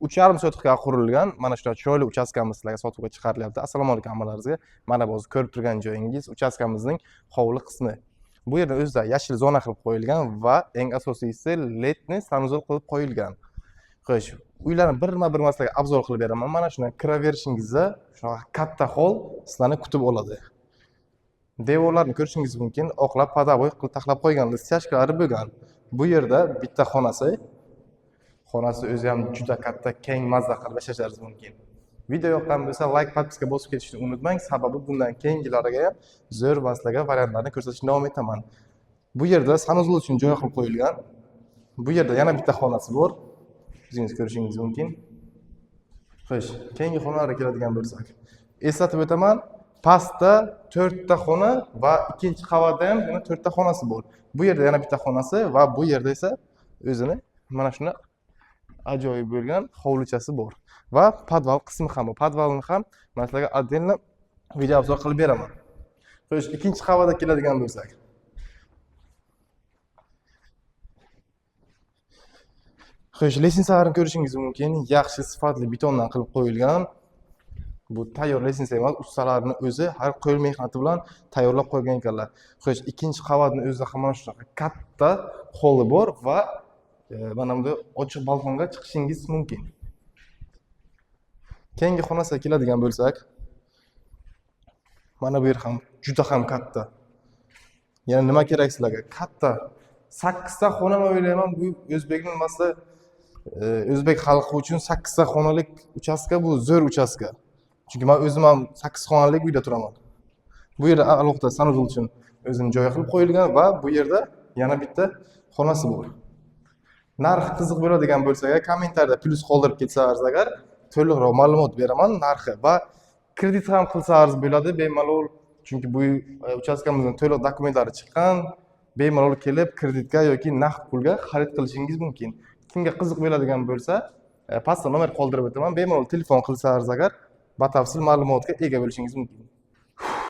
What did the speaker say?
3,5 sotixga qurilgan mana shunday chiroyli uchastkamiz sizlarga sotuvga chiqarilyapti. Assalomu alaykum hammalaringizga. Mana bu hozir ko'rib turgan joyingiz uchastkamizning hovli qismi. Bu yerda o'zida yashil zona qilib qo'yilgan va eng asosiysi ledni sanuzor qilib qo'yilgan. Xo'sh, uylarni birma-bir sizlarga obzor qilib beraman. Mana shunday kiraverishingizda shunaqa katta hol sizlarni kutib oladi. Devorlarni ko'rishingiz mumkin, oqlab podaboy qilib taxlab qo'ygan, stяжкалari bo'lgan. Bu yerda bitta xonasi o'zi ham juda katta, keng mazza qilib yashashingiz mumkin. Video yoqqan bo'lsa, like, podpiska bosib ketishni unutmang, sababi bundan keyingilariga ham zo'r va sizlarga variantlarni ko'rsatishni davom etaman. Bu yerda sanuzor uchun joy qilib qo'yilgan. Bu yerda yana bitta xonasi bor. O'zingiz ko'rishingiz mumkin. Xo'sh, keyingi xonalarga keladigan bo'lsak, eslatib o'taman, pastda 4 ta xona va ikkinchi qavatda ham yana 4 ta xonasi bor. Bu yerda yana bitta xonasi va bu yerda esa o'zini mana shuni ajoyib bo'lgan hovlichasi bor. Va podval qismi ham bor. Podvalni ham men sizlarga отдельно video obzor qilib beraman. Xo'sh, ikkinchi qavatga keladigan bo'lsak. Xo'sh, lestnitsalarini ko'rishingiz mumkin. Yaxshi sifatli betondan qilib qo'yilgan. Bu tayyor lestnitsa emas, ustalarning o'zi har qo'l mehnati bilan tayyorlab qo'ygan ekanlar. Xo'sh, ikkinchi qavatning o'zida ham mana shunaqa katta holi bor va mana bunda ochiq balkonga chiqishingiz mumkin. Keyingi xonasiga keladigan bo'lsak, mana bu yer ham juda ham katta. Yana nima kerak sizlarga? Katta 8 ta xona o'ylayman, bu o'zbekning nimasi, o'zbek xalqi uchun 8 ta xonalik uchastka bu zo'r uchastka. Chunki men o'zim ham 8 xonalik uyda turaman. Bu yerda alohida sanuzor uchun o'zini joy qilib qo'yilgan va bu yerda yana bitta xonasi bor. Narxi qiziq bo'ladigan bo'lsa, kommentariyada plyus qoldirib ketsangiz agar to'liqroq ma'lumot beraman narxi va kredit ham qilsangiz bo'ladi bemalol. Chunki bu uchastkamizning to'liq dokumentlari chiqqan. Bemalol kelib kreditga yoki naqd pulga xarid qilishingiz mumkin. Kimga qiziq bo'ladigan bo'lsa, pastda nomer qoldirib o'taman. Bemalol telefon qilsangiz agar batafsil ma'lumotga ega bo'lishingiz mumkin.